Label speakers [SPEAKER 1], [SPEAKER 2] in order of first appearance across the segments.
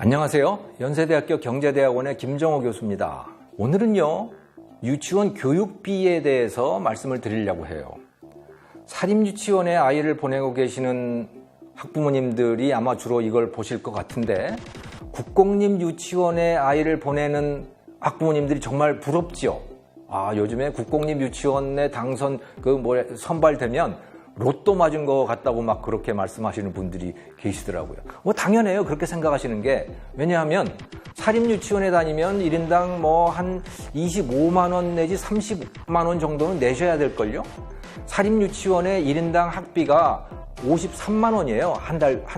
[SPEAKER 1] 안녕하세요. 연세대학교 경제대학원의 김정호 교수입니다. 오늘은요, 유치원 교육비에 대해서 말씀을 드리려고 해요. 사립유치원에 아이를 보내고 계시는 학부모님들이 아마 주로 이걸 보실 것 같은데, 국공립 유치원에 아이를 보내는 학부모님들이 정말 부럽지요. 요즘에 국공립 유치원에 선발되면 로또 맞은 것 같다고 막 그렇게 말씀하시는 분들이 계시더라고요. 당연해요. 그렇게 생각하시는 게. 왜냐하면 사립유치원에 다니면 1인당 한 25만 원 내지 30만 원 정도는 내셔야 될걸요? 사립유치원의 1인당 학비가 53만 원이에요. 한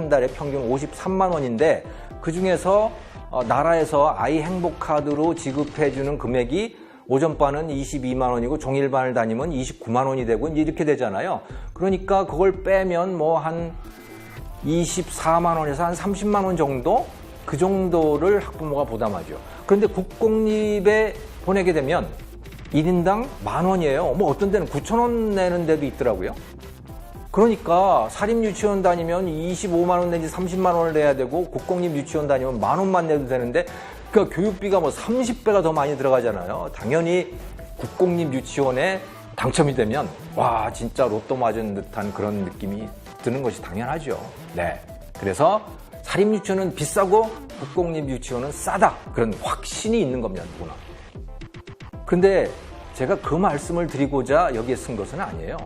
[SPEAKER 1] 달에 평균 53만 원인데 그 중에서 나라에서 아이 행복카드로 지급해주는 금액이 오전반은 22만 원이고 종일반을 다니면 29만 원이 되고 이렇게 되잖아요. 그러니까 그걸 빼면 한 24만 원에서 한 30만 원 정도? 그 정도를 학부모가 부담하죠. 그런데 국공립에 보내게 되면 1인당 만 원이에요. 어떤 데는 9천 원 내는 데도 있더라고요. 그러니까 사립유치원 다니면 25만 원 내지 30만 원을 내야 되고 국공립 유치원 다니면 만 원만 내도 되는데 그러니까 교육비가 30배가 더 많이 들어가잖아요. 당연히 국공립 유치원에 당첨이 되면 진짜 로또 맞은 듯한 그런 느낌이 드는 것이 당연하죠. 네. 그래서 사립유치원은 비싸고 국공립 유치원은 싸다. 그런 확신이 있는 겁니다. 누구나. 그런데 제가 그 말씀을 드리고자 여기에 쓴 것은 아니에요.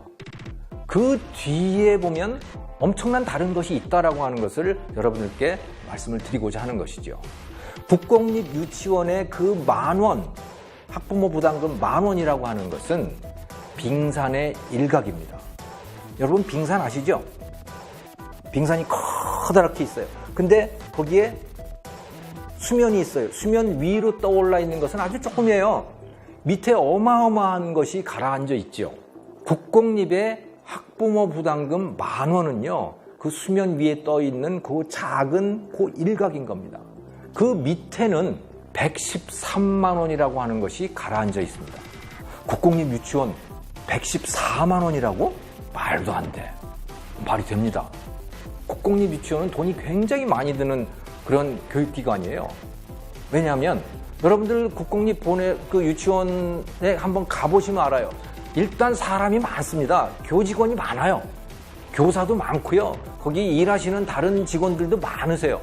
[SPEAKER 1] 그 뒤에 보면 엄청난 다른 것이 있다라고 하는 것을 여러분들께 말씀을 드리고자 하는 것이죠. 국공립 유치원의 그 만 원, 학부모 부담금 만 원이라고 하는 것은 빙산의 일각입니다. 여러분 빙산 아시죠? 빙산이 커다랗게 있어요. 근데 거기에 수면이 있어요. 수면 위로 떠올라 있는 것은 아주 조금이에요. 밑에 어마어마한 것이 가라앉아 있죠. 국공립의 학부모 부담금 만 원은요, 그 수면 위에 떠 있는 그 작은 그 일각인 겁니다. 그 밑에는 113만 원이라고 하는 것이 가라앉아 있습니다. 국공립 유치원 114만 원이라고? 말도 안 돼. 말이 됩니다. 국공립 유치원은 돈이 굉장히 많이 드는 그런 교육기관이에요. 왜냐하면 여러분들 국공립 유치원에 한번 가보시면 알아요. 일단 사람이 많습니다. 교직원이 많아요. 교사도 많고요. 거기 일하시는 다른 직원들도 많으세요.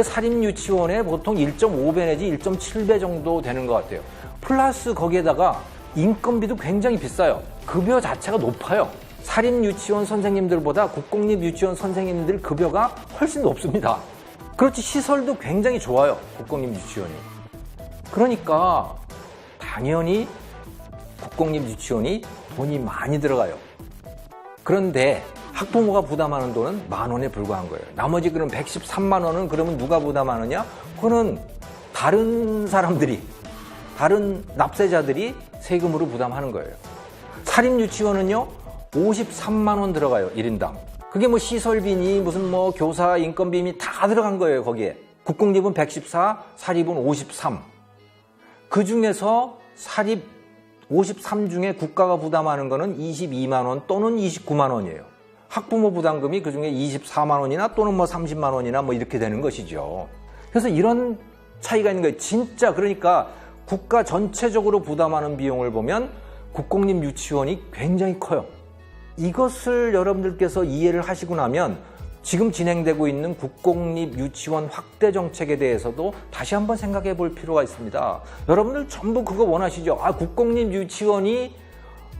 [SPEAKER 1] 사립유치원에 보통 1.5배 내지 1.7배 정도 되는 것 같아요. 플러스 거기에다가 인건비도 굉장히 비싸요. 급여 자체가 높아요. 사립유치원 선생님들보다 국공립 유치원 선생님들 급여가 훨씬 높습니다. 그렇지, 시설도 굉장히 좋아요. 국공립 유치원이. 그러니까 당연히 국공립 유치원이 돈이 많이 들어가요. 그런데 학부모가 부담하는 돈은 만 원에 불과한 거예요. 나머지 그럼 113만 원은 그러면 누가 부담하느냐? 그거는 다른 사람들이, 다른 납세자들이 세금으로 부담하는 거예요. 사립유치원은요, 53만 원 들어가요, 1인당. 그게 시설비니 무슨 교사 인건비니 다 들어간 거예요, 거기에. 국공립은 114, 사립은 53. 그 중에서 사립 53 중에 국가가 부담하는 거는 22만 원 또는 29만 원이에요. 학부모 부담금이 그 중에 24만 원이나 또는 30만 원이나 이렇게 되는 것이죠. 그래서 이런 차이가 있는 거예요. 진짜 그러니까 국가 전체적으로 부담하는 비용을 보면 국공립 유치원이 굉장히 커요. 이것을 여러분들께서 이해를 하시고 나면 지금 진행되고 있는 국공립 유치원 확대 정책에 대해서도 다시 한번 생각해 볼 필요가 있습니다. 여러분들 전부 그거 원하시죠? 국공립 유치원이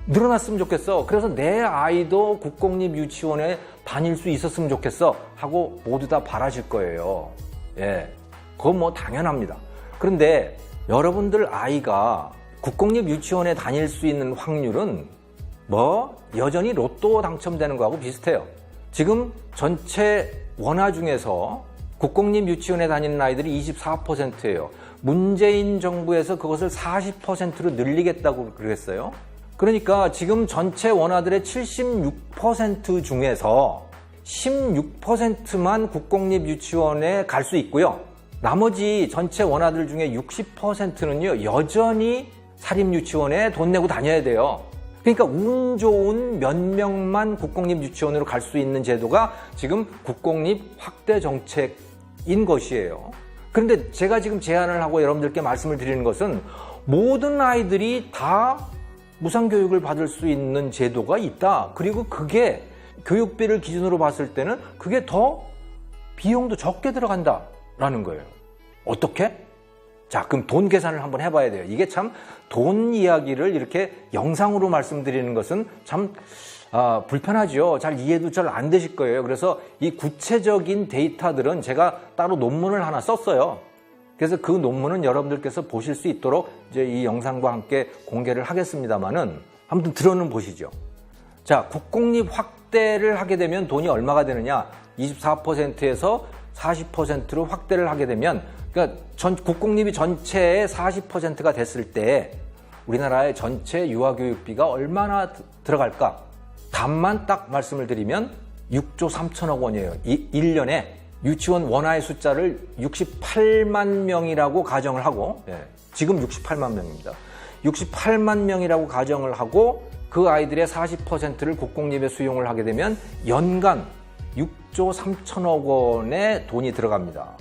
[SPEAKER 1] 늘어났으면 좋겠어. 그래서 내 아이도 국공립 유치원에 다닐 수 있었으면 좋겠어. 하고 모두 다 바라실 거예요. 예. 그건 당연합니다. 그런데 여러분들 아이가 국공립 유치원에 다닐 수 있는 확률은 여전히 로또 당첨되는 거하고 비슷해요. 지금 전체 원화 중에서 국공립 유치원에 다니는 아이들이 24%예요. 문재인 정부에서 그것을 40%로 늘리겠다고 그랬어요. 그러니까 지금 전체 원화들의 76% 중에서 16%만 국공립 유치원에 갈 수 있고요. 나머지 전체 원화들 중에 60%는요, 여전히 사립유치원에 돈 내고 다녀야 돼요. 그러니까 운 좋은 몇 명만 국공립 유치원으로 갈 수 있는 제도가 지금 국공립 확대 정책인 것이에요. 그런데 제가 지금 제안을 하고 여러분들께 말씀을 드리는 것은 모든 아이들이 다 무상교육을 받을 수 있는 제도가 있다. 그리고 그게 교육비를 기준으로 봤을 때는 그게 더 비용도 적게 들어간다라는 거예요. 어떻게? 자, 그럼 돈 계산을 한번 해봐야 돼요. 이게 참 돈 이야기를 이렇게 영상으로 말씀드리는 것은 참 불편하죠. 잘 이해도 잘 안 되실 거예요. 그래서 이 구체적인 데이터들은 제가 따로 논문을 하나 썼어요. 그래서 그 논문은 여러분들께서 보실 수 있도록 이제 이 영상과 함께 공개를 하겠습니다만은 아무튼 들어는 보시죠. 자, 국공립 확대를 하게 되면 돈이 얼마가 되느냐? 24%에서 40%로 확대를 하게 되면, 그러니까 국공립이 전체의 40%가 됐을 때 우리나라의 전체 유아교육비가 얼마나 들어갈까? 답만 딱 말씀을 드리면 6조 3천억 원이에요. 1년에 유치원 원아의 숫자를 68만 명이라고 가정을 하고, 지금 68만 명입니다. 68만 명이라고 가정을 하고 그 아이들의 40%를 국공립에 수용을 하게 되면 연간 6조 3천억 원의 돈이 들어갑니다.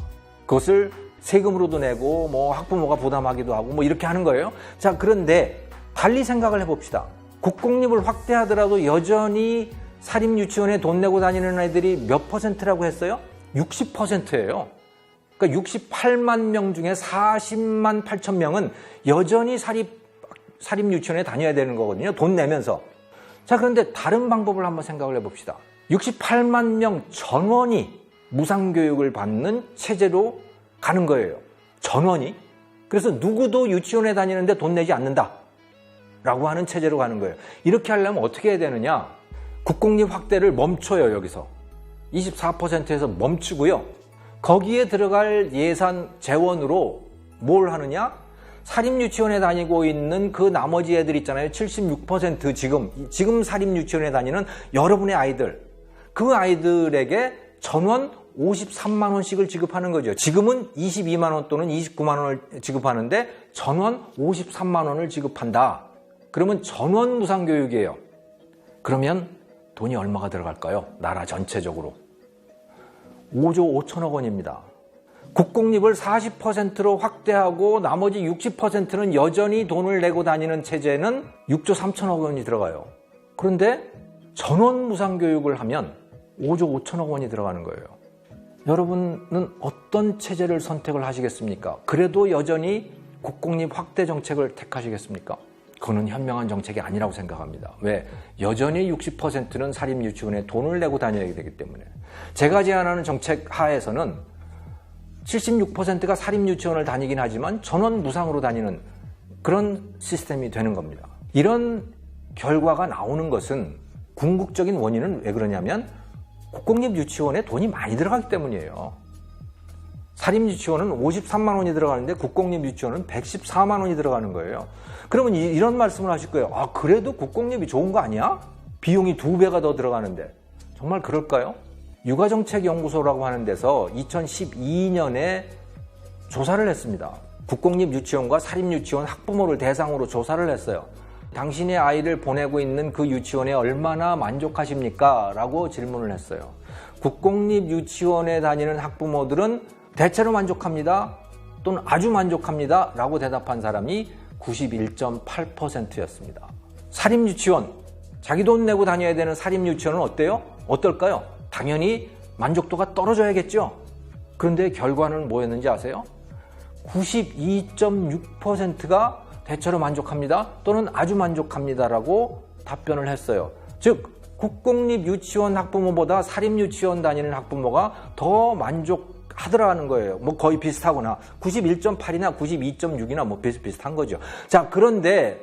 [SPEAKER 1] 그것을 세금으로도 내고 뭐 학부모가 부담하기도 하고 뭐 이렇게 하는 거예요. 자, 그런데 달리 생각을 해봅시다. 국공립을 확대하더라도 여전히 사립유치원에 돈 내고 다니는 아이들이 몇 퍼센트라고 했어요? 60%예요. 그러니까 68만 명 중에 40만 8천 명은 여전히 사립유치원에 다녀야 되는 거거든요. 돈 내면서. 자, 그런데 다른 방법을 한번 생각을 해봅시다. 68만 명 전원이 무상교육을 받는 체제로 가는 거예요. 전원이. 그래서 누구도 유치원에 다니는데 돈 내지 않는다 라고 하는 체제로 가는 거예요. 이렇게 하려면 어떻게 해야 되느냐? 국공립 확대를 멈춰요. 여기서 24%에서 멈추고요. 거기에 들어갈 예산 재원으로 뭘 하느냐? 사립유치원에 다니고 있는 그 나머지 애들 있잖아요. 76% 지금 사립유치원에 다니는 여러분의 아이들, 그 아이들에게 전원 53만 원씩을 지급하는 거죠. 지금은 22만 원 또는 29만 원을 지급하는데 전원 53만 원을 지급한다. 그러면 전원 무상교육이에요. 그러면 돈이 얼마가 들어갈까요? 나라 전체적으로 5조 5천억 원입니다. 국공립을 40%로 확대하고 나머지 60%는 여전히 돈을 내고 다니는 체제는 6조 3천억 원이 들어가요. 그런데 전원 무상교육을 하면 5조 5천억 원이 들어가는 거예요. 여러분은 어떤 체제를 선택을 하시겠습니까? 그래도 여전히 국공립 확대 정책을 택하시겠습니까? 그거는 현명한 정책이 아니라고 생각합니다. 왜? 여전히 60%는 사립유치원에 돈을 내고 다녀야 되기 때문에. 제가 제안하는 정책 하에서는 76%가 사립유치원을 다니긴 하지만 전원 무상으로 다니는 그런 시스템이 되는 겁니다. 이런 결과가 나오는 것은 궁극적인 원인은 왜 그러냐면 국공립 유치원에 돈이 많이 들어가기 때문이에요. 사립유치원은 53만 원이 들어가는데 국공립 유치원은 114만 원이 들어가는 거예요. 그러면 이런 말씀을 하실 거예요. 아, 그래도 국공립이 좋은 거 아니야? 비용이 2배가 더 들어가는데. 정말 그럴까요? 육아정책연구소라고 하는 데서 2012년에 조사를 했습니다. 국공립 유치원과 사립유치원 학부모를 대상으로 조사를 했어요. 당신의 아이를 보내고 있는 그 유치원에 얼마나 만족하십니까? 라고 질문을 했어요. 국공립 유치원에 다니는 학부모들은 대체로 만족합니다 또는 아주 만족합니다 라고 대답한 사람이 91.8%였습니다. 사립유치원, 자기 돈 내고 다녀야 되는 사립유치원은 어때요? 어떨까요? 당연히 만족도가 떨어져야겠죠. 그런데 결과는 뭐였는지 아세요? 92.6%가 대체로 만족합니다 또는 아주 만족합니다라고 답변을 했어요. 즉 국공립 유치원 학부모보다 사립유치원 다니는 학부모가 더 만족하더라는 거예요. 뭐 거의 비슷하거나 91.8이나 92.6이나 뭐 비슷한 거죠. 자, 그런데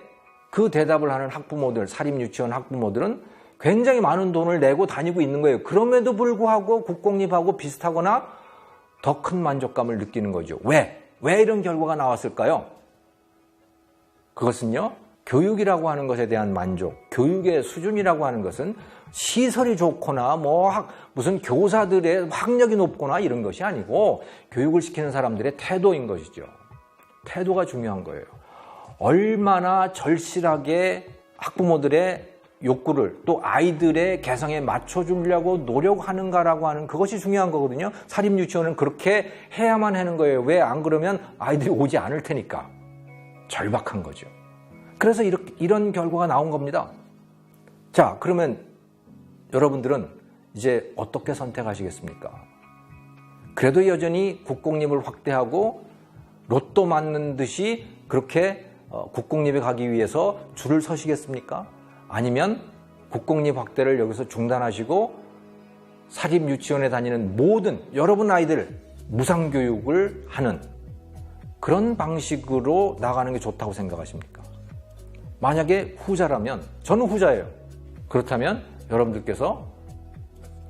[SPEAKER 1] 그 대답을 하는 학부모들, 사립유치원 학부모들은 굉장히 많은 돈을 내고 다니고 있는 거예요. 그럼에도 불구하고 국공립하고 비슷하거나 더 큰 만족감을 느끼는 거죠. 왜 이런 결과가 나왔을까요? 그것은요, 교육이라고 하는 것에 대한 만족, 교육의 수준이라고 하는 것은 시설이 좋거나 무슨 교사들의 학력이 높거나 이런 것이 아니고 교육을 시키는 사람들의 태도인 것이죠. 태도가 중요한 거예요. 얼마나 절실하게 학부모들의 욕구를 또 아이들의 개성에 맞춰주려고 노력하는가라고 하는 그것이 중요한 거거든요. 사립유치원은 그렇게 해야만 하는 거예요. 왜 안 그러면 아이들이 오지 않을 테니까. 절박한 거죠. 그래서 이런 결과가 나온 겁니다. 자, 그러면 여러분들은 이제 어떻게 선택하시겠습니까? 그래도 여전히 국공립을 확대하고 로또 맞는 듯이 그렇게 국공립에 가기 위해서 줄을 서시겠습니까? 아니면 국공립 확대를 여기서 중단하시고 사립유치원에 다니는 모든 여러분 아이들 무상교육을 하는 그런 방식으로 나가는 게 좋다고 생각하십니까? 만약에 후자라면, 저는 후자예요. 그렇다면 여러분들께서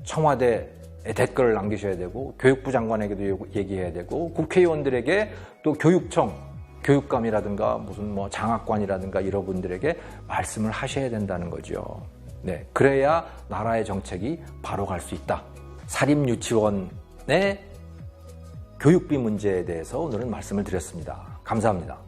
[SPEAKER 1] 청와대에 댓글을 남기셔야 되고 교육부 장관에게도 얘기해야 되고 국회의원들에게 또 교육청 교육감이라든가 무슨 뭐 장학관이라든가 이런 분들에게 말씀을 하셔야 된다는 거죠. 네, 그래야 나라의 정책이 바로 갈 수 있다. 사립유치원의 교육비 문제에 대해서 오늘은 말씀을 드렸습니다. 감사합니다.